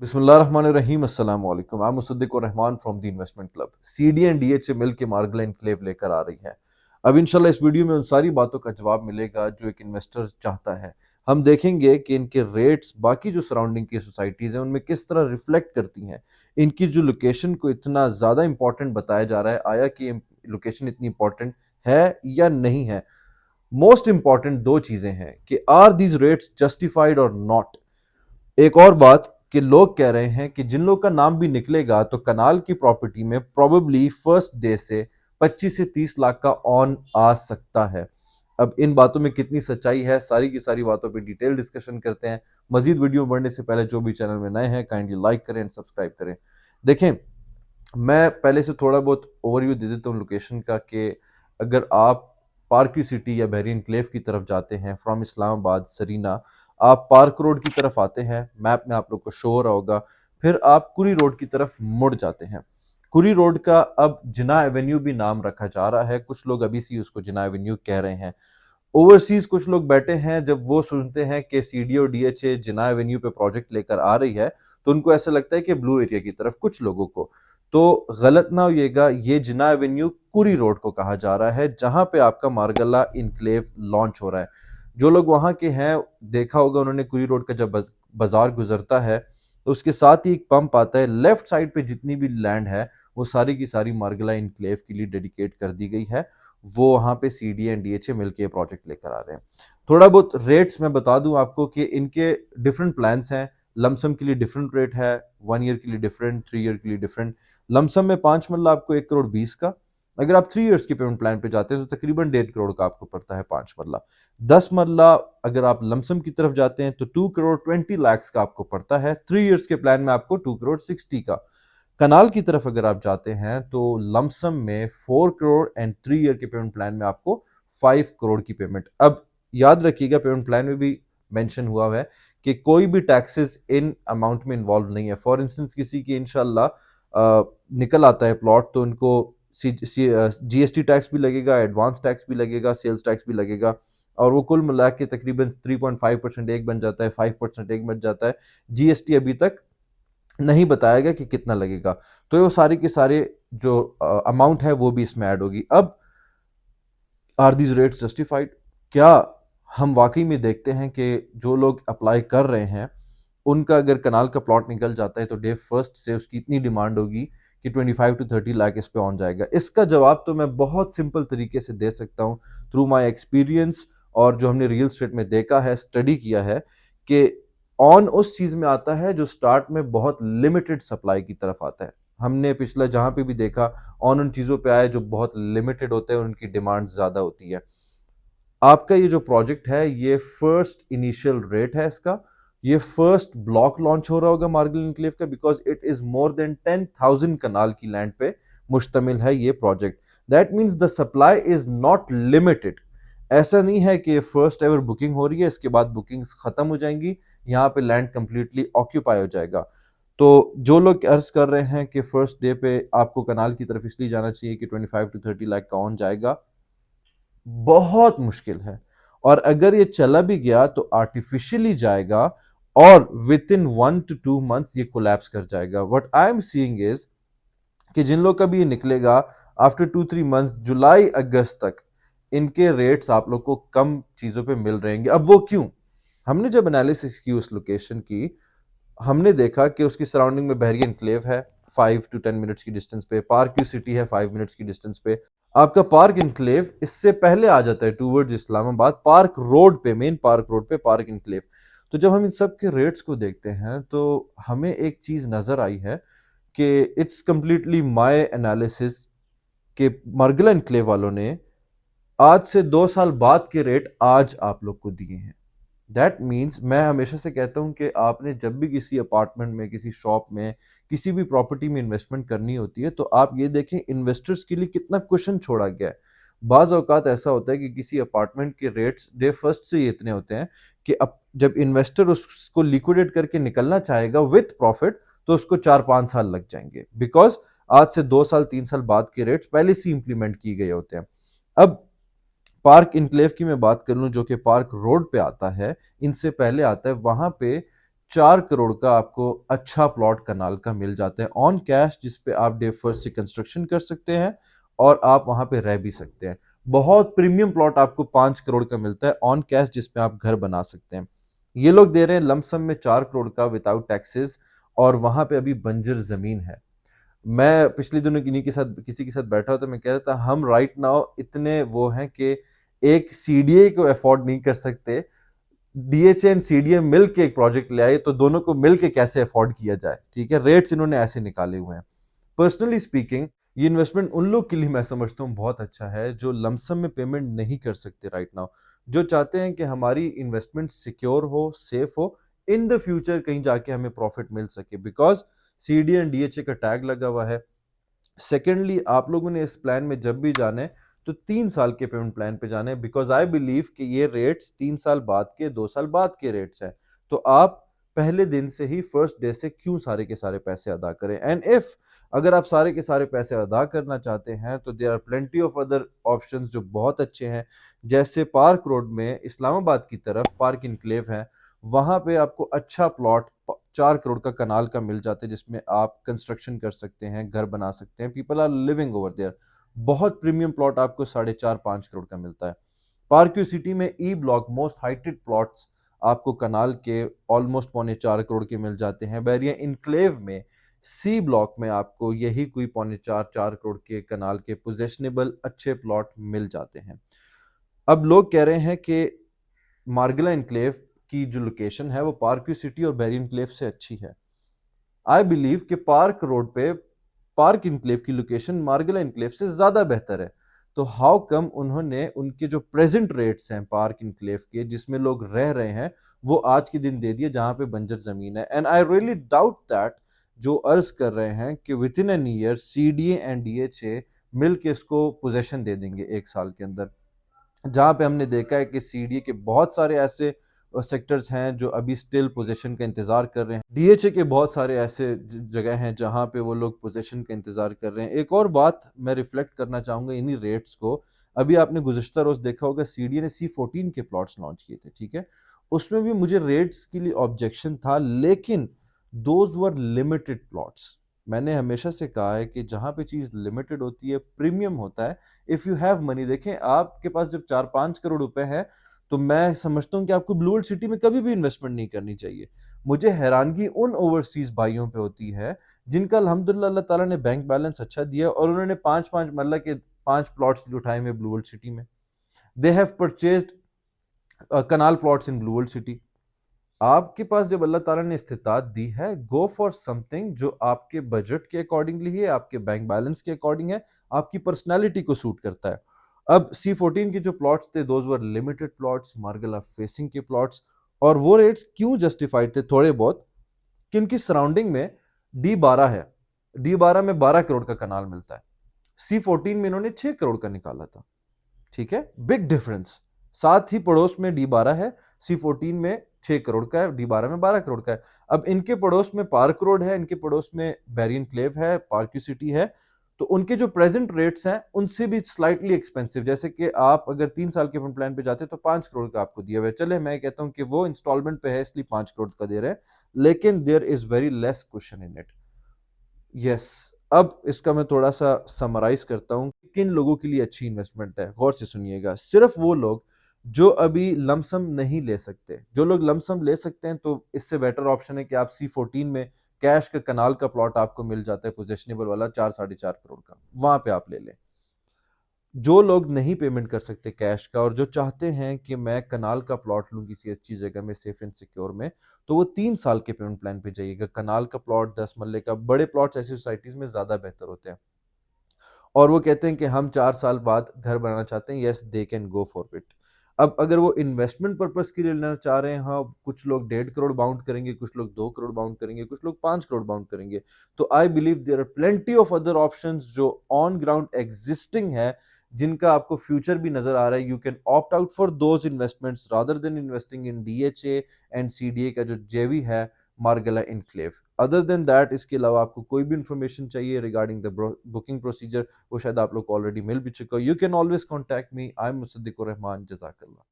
बिस्मिल्लाहिर्रहमानिर्रहीम अस्सलाम वालेकुम। आई एम मुसद्दिक और Rehman from the investment club. CD and DH से मिलकर मार्गला एनक्लेव लेकर आ रही है। अब इंशाल्लाह इस वीडियो में उन सारी बातों का जवाब मिलेगा जो एक इन्वेस्टर चाहता है। हम देखेंगे कि इनके रेट्स बाकी जो सराउंडिंग की सोसाइटीज़ हैं उनमें किस तरह रिफ्लेक्ट करती हैं। इनकी जो लोकेशन को इतना ज़्यादा इंपॉर्टेंट बताया जा रहा है, आया कि लोकेशन इतनी इंपॉर्टेंट है या नहीं है। मोस्ट इंपॉर्टेंट दो चीज़ें हैं कि आर दीज रेट्स जस्टिफाइड और नॉट। एक और बात कि लोग कह रहे हैं कि जिन लोग का नाम भी निकलेगा तो कनाल की प्रॉपर्टी में प्रोबेबली फर्स्ट डे से 25 से 30 लाख का ऑन आ सकता है। अब इन बातों में कितनी सच्चाई है, सारी की सारी बातों पे डिटेल डिस्कशन करते हैं। मजीद वीडियो बढ़ने से पहले जो भी चैनल में नए हैं काइंडली लाइक करें एंड सब्सक्राइब करें। देखें, मैं पहले से थोड़ा बहुत ओवरव्यू दे देता हूँ लोकेशन का कि अगर आप पार्क की सिटी या बहरीन क्लेव की तरफ जाते हैं फ्रॉम इस्लामाबाद सरीना, आप पार्क रोड की तरफ आते हैं, मैप में आप लोग को शो हो रहा होगा, फिर आप कुरी रोड की तरफ मुड़ जाते हैं। कुरी रोड का अब जिना एवेन्यू भी नाम रखा जा रहा है, कुछ लोग अभी से उसको जिना एवेन्यू कह रहे हैं। ओवरसीज कुछ लोग बैठे हैं, जब वो सुनते हैं कि सीडी और डीएचए जिना एवेन्यू पे प्रोजेक्ट लेकर आ रही है तो उनको ऐसा लगता है कि ब्लू एरिया की तरफ कुछ लोगों को। तो गलत ना होइएगा, ये जिना एवेन्यू कुरी रोड को कहा जा रहा है जहां पे आपका मार्गला इनक्लेव लॉन्च हो रहा है। जो लोग वहां के हैं, देखा होगा उन्होंने, कुरी रोड का जब बाजार गुजरता है तो उसके साथ ही एक पंप आता है। लेफ्ट साइड पे जितनी भी लैंड है वो सारी की सारी मार्गला इनक्लेव के लिए डेडिकेट कर दी गई है। वो वहाँ पे सीडी एंड डीएचए मिलकर प्रोजेक्ट लेकर आ रहे हैं। थोड़ा बहुत रेट्स मैं बता दूं आपको कि इनके डिफरेंट प्लान्स हैं। लमसम के लिए डिफरेंट रेट है, 1 ईयर के लिए डिफरेंट, 3 ईयर के लिए डिफरेंट। लमसम में 5 मरला आपको 1 करोड़ 20 का। अगर आप 3 ईयर्स के पेमेंट प्लान पे जाते हैं तो तकरीबन 1.5 करोड़ का आपको पड़ता है 5 मरला। 10 मरला अगर आप लमसम की तरफ जाते हैं तो 2 करोड़ 20 लाख का आपको पड़ता है। 3 ईयर्स के प्लान में आपको 2 करोड़ 60 का। कनाल की तरफ अगर आप जाते हैं तो लमसम में 4 करोड़ एंड 3 ईयर के पेमेंट प्लान में आपको 5 करोड़ की पेमेंट। अब याद रखिएगा, पेमेंट प्लान में भी मेंशन हुआ है कि कोई भी टैक्सेस इन अमाउंट में इन्वॉल्व नहीं है। फॉर इंस्टेंस किसी की इंशाल्लाह निकल आता है प्लॉट तो उनको जीएसटी टैक्स भी लगेगा, एडवांस टैक्स भी लगेगा, सेल्स टैक्स भी लगेगा, और वो कुल मिला के तकरीबन 3.5% एक बन जाता है, 5% एक बन जाता है। जीएसटी अभी तक नहीं बताया गया कि कितना लगेगा। तो वो सारे के सारे जो अमाउंट है वो भी इसमें ऐड होगी। अब आर दीज रेट्स जस्टिफाइड? क्या हम वाकई में देखते हैं कि जो लोग अप्लाई कर रहे हैं उनका अगर कनाल का प्लॉट निकल जाता है तो डे फर्स्ट से उसकी इतनी डिमांड होगी कि 25 to 30 लाख इस पे ऑन जाएगा? इसका जवाब तो मैं बहुत सिंपल तरीके से दे सकता हूँ थ्रू माई एक्सपीरियंस और जो हमने रियल स्टेट में देखा है, स्टडी किया है, कि ऑन उस चीज में आता है जो स्टार्ट में बहुत लिमिटेड सप्लाई की तरफ आता है। हमने पिछला जहां पे भी देखा, ऑन उन चीजों पे आए जो बहुत लिमिटेड होते हैं और उनकी डिमांड ज्यादा होती है। आपका ये जो प्रोजेक्ट है ये फर्स्ट इनिशियल रेट है इसका, ये फर्स्ट ब्लॉक लॉन्च हो रहा होगा मार्गल इनक्लेव का, because it is more than 10,000 कनाल की लैंड पे मुश्तमिल है ये project. That means the supply is not limited. ऐसा नहीं है कि फर्स्ट एवर बुकिंग हो रही है, इसके बाद बुकिंग्स खत्म हो जाएंगी, यहाँ पे लैंड कंप्लीटली ऑक्यूपाई हो जाएगा। तो जो लोग अर्ज कर रहे हैं कि फर्स्ट डे पे आपको कनाल की तरफ इसलिए जाना चाहिए कि 25 to 30 लाख का ऑन जाएगा, बहुत मुश्किल है। और अगर ये चला भी गया तो आर्टिफिशियली जाएगा और विद इन 1 to 2 मंथ्स ये कोलैप्स कर जाएगा। What I am seeing is कि जिन लोग का भी ये निकलेगा आफ्टर 2-3 मंथ्स, जुलाई अगस्त तक इनके रेट्स आप लोग को कम चीजों पे मिल रहेंगे। अब वो क्यों? हमने जब एनालिसिस की उस लोकेशन की, हमने देखा कि उसकी सराउंडिंग में बहरी एनक्लेव है 5 to 10 मिनट्स की डिस्टेंस पे, पार्क यू सिटी है 5 मिनट्स की डिस्टेंस पे। आपका पार्क इनक्लेव इससे पहले आ जाता है टूवर्ड्स इस्लामाबाद, पार्क रोड पे, मेन पार्क रोड पे पार्क इनक्लेव। तो जब हम इन सब के रेट्स को देखते हैं तो हमें एक चीज नजर आई है कि इट्स कंप्लीटली माय एनालिसिस कि मार्गला इनक्लेव वालों ने आज से 2 साल बाद के रेट आज आप लोग को दिए हैं। दैट मीन्स, मैं हमेशा से कहता हूं कि आपने जब भी किसी अपार्टमेंट में, किसी शॉप में, किसी भी प्रॉपर्टी में इन्वेस्टमेंट करनी होती है तो आप ये देखें इन्वेस्टर्स के लिए कितना क्वेश्चन छोड़ा गया है। बाज औकात ऐसा होता है कि किसी अपार्टमेंट के रेट्स डे फर्स्ट से ही इतने होते हैं कि अब जब इन्वेस्टर उसको लिक्विडेट करके निकलना चाहेगा विथ प्रॉफिट तो उसको 4-5 साल लग जाएंगे, बिकॉज आज से 2 साल 3 साल बाद के रेट्स पहले से इंप्लीमेंट किए गए होते हैं। अब पार्क इनक्लेव की मैं बात कर लूं जो कि पार्क रोड पे आता है, इनसे पहले आता है, वहां पे 4 करोड़ का आपको अच्छा प्लॉट कनाल का मिल जाता है ऑन कैश, जिस पे आप डे फर्स्ट से कंस्ट्रक्शन कर सकते हैं और आप वहां पे रह भी सकते हैं। बहुत प्रीमियम प्लॉट आपको 5 करोड़ का मिलता है ऑन कैश, जिस पे आप घर बना सकते हैं। ये लोग दे रहे हैं लमसम में 4 करोड़ का विदाउट टैक्सेस, और वहां पे अभी बंजर जमीन है। मैं पिछले दिनों किन्हीं के साथ किसी के साथ बैठा हो तो मैं कह रहा था हम राइट नाउ इतने वो हैं कि एक सीडीए को अफोर्ड नहीं कर सकते, डीएचए एंड सीडीए मिल के एक प्रोजेक्ट ले आए तो दोनों को मिल के कैसे अफोर्ड किया जाए। ठीक है, रेट्स इन्होंने ऐसे निकाले हुए हैं। पर्सनली स्पीकिंग, ये इन्वेस्टमेंट उन लोग के लिए मैं समझता हूँ बहुत अच्छा है जो लमसम में पेमेंट नहीं कर सकते राइट नाउ, जो चाहते हैं कि हमारी इन्वेस्टमेंट सिक्योर हो, सेफ हो, इन द फ्यूचर कहीं जाके हमें प्रॉफिट मिल सके, बिकॉज सीडी एंड डीएचए का टैग लगा हुआ है। सेकेंडली, आप लोगों ने इस प्लान में जब भी जाना है तो 3 साल के पेमेंट प्लान पे जाना है, बिकॉज आई बिलीव कि ये रेट्स 3 साल बाद के, 2 साल बाद के रेट्स हैं। तो आप पहले दिन से ही फर्स्ट डे से क्यों सारे के सारे पैसे अदा करें। एंड इफ अगर आप सारे के सारे पैसे अदा करना चाहते हैं तो there are plenty of other options जो बहुत अच्छे हैं, जैसे पार्क रोड में इस्लामाबाद की तरफ पार्क इनक्लेव है, वहां पे आपको अच्छा प्लॉट 4 करोड़ का कनाल का मिल जाता है, जिसमें आप कंस्ट्रक्शन कर सकते हैं, घर बना सकते हैं, people are living over there. बहुत प्रीमियम प्लॉट आपको 4.5-5 करोड़ का मिलता है। पार्क्यू सिटी में E block most heighted plots आपको कनाल के ऑलमोस्ट 3.25 करोड़ के मिल जाते हैं। बैरिया इनक्लेव में सी ब्लॉक में आपको यही कोई 3.25-4 करोड़ के कनाल के पोजेशनेबल अच्छे प्लॉट मिल जाते हैं। अब लोग कह रहे हैं कि मार्गला इनक्लेव की जो लोकेशन है वो पार्क सिटी और बैरी इनक्लेव से अच्छी है। आई बिलीव कि पार्क रोड पे पार्क इनक्लेव की लोकेशन मार्गला इनक्लेव से ज्यादा बेहतर है। तो हाउ कम उन्होंने उनके जो प्रेजेंट रेट्स हैं पार्क इनक्लेव के, जिसमें लोग रह रहे हैं, वो आज के दिन दे दिए जहां पे बंजर जमीन है। And I really doubt that जो अर्ज कर रहे हैं कि within an year CDA and DHA मिल के इसको पोजेशन दे देंगे 1 साल के अंदर, जहां पे हमने देखा है कि सीडीए के बहुत सारे ऐसे सेक्टर्स हैं जो अभी स्टिल पोजीशन का इंतजार कर रहे हैं, डीएचए के बहुत सारे ऐसे जगह हैं जहां पे वो लोग पोजीशन का इंतजार कर रहे हैं। एक और बात मैं रिफ्लेक्ट करना चाहूंगा इन्हीं रेट्स को। अभी आपने गुज़श्ता रोज देखा होगा सीडीए ने C14 के प्लॉट्स लॉन्च किए थे, ठीक है, उसमें भी मुझे रेट्स के लिए ऑब्जेक्शन था, लेकिन दोज वर लिमिटेड प्लॉट्स। मैंने हमेशा से कहा है कि जहां पे चीज लिमिटेड होती है, प्रीमियम होता है, इफ यू हैव मनी। देखें, आपके पास जब 4-5 करोड़ रुपए है तो मैं समझता हूं कि आपको ब्लू वर्ल्ड सिटी में कभी भी इन्वेस्टमेंट नहीं करनी चाहिए। मुझे हैरानगी उन ओवरसीज भाइयों पे होती है जिनका अल्हम्दुलिल्लाह अल्लाह ताला ने बैंक बैलेंस अच्छा दिया और उन्होंने 5-5 मरला के 5 प्लॉट्स उठाए हुए ब्लू वर्ल्ड सिटी में। They have purchased kanal plots in Blue World City. आपके पास जब अल्लाह ताला ने इस्तिताअत दी है, गो फॉर समथिंग जो आपके बजट के अकॉर्डिंगली है, आपके बैंक बैलेंस के अकॉर्डिंग है, आपकी पर्सनैलिटी को सूट करता है। अब C14 के जो प्लॉट्स थे, those were limited plots, Margalla facing के प्लॉट्स, और वो रेट्स क्यों जस्टिफाइड थे थोड़े बहुत, कि उनकी सराउंडिंग में D12 है, D12 में 12 करोड़ का कनाल मिलता है, C14 में इन्होंने 6 करोड़ का निकाला था। ठीक है, बिग डिफरेंस। साथ ही पड़ोस में D12 है, C14 में 6 करोड़ का है, D12 में 12 करोड़ का है। अब इनके पड़ोस में पार्क रोड है, इनके पड़ोस में बैरियन क्लेव है, पार्क्यू सिटी है, तो उनके जो प्रेजेंट रेट्स हैं उनसे भी स्लाइटली एक्सपेंसिव। जैसे कि आप अगर 3 साल के प्लान पे जाते तो 5 करोड़ का आपको दिया हुआ है, चले मैं कहता हूं कि वो इंस्टॉलमेंट पे है इसलिए 5 करोड़ का दे रहे हैं, लेकिन there is very less question in it. Yes, अब इसका मैं थोड़ा सा समराइज करता हूँ किन लोगों के लिए अच्छी इन्वेस्टमेंट है। गौर से सुनिएगा, सिर्फ वो लोग जो अभी लमसम नहीं ले सकते। जो लोग लमसम ले सकते हैं तो इससे बेटर ऑप्शन है कि आप C14 में कैश का कनाल का प्लॉट आपको मिल जाता है पोजेशनेबल वाला 4-4.5 करोड़ का, वहां पे आप ले लें। जो लोग नहीं पेमेंट कर सकते कैश का और जो चाहते हैं कि मैं कनाल का प्लॉट लूं किसी अच्छी जगह में सेफ एंड सिक्योर में, तो वो 3 साल के पेमेंट प्लान पे जाइएगा। कनाल का प्लॉट 10 मरले का, बड़े प्लॉट्स ऐसी सोसाइटीज में ज्यादा बेहतर होते हैं, और वो कहते हैं कि हम 4 साल बाद घर बनाना चाहते हैं, yes they can go for it. अब अगर वो इन्वेस्टमेंट पर्पस के लिए लेना चाह रहे हैं, हाँ, कुछ लोग 1.5 करोड़ बाउंड करेंगे, कुछ लोग 2 करोड़ बाउंड करेंगे, कुछ लोग 5 करोड़ बाउंड करेंगे, तो I believe there are plenty of other options जो ऑन ग्राउंड एग्जिस्टिंग है, जिनका आपको फ्यूचर भी नजर आ रहा है। You can opt out for those investments rather than investing in DHA and CDA का जो जेवी है Margalla enclave. Other than that, इसके अलावा आपको कोई भी इंफॉर्मेशन चाहिए रिगार्डिंग द बुकिंग प्रोसीजर, वो शायद आप लोग को ऑलरेडी मिल भी चुका हो, you can always contact me. I am Musaddiqur Rahman. जज़ाकल्लाह।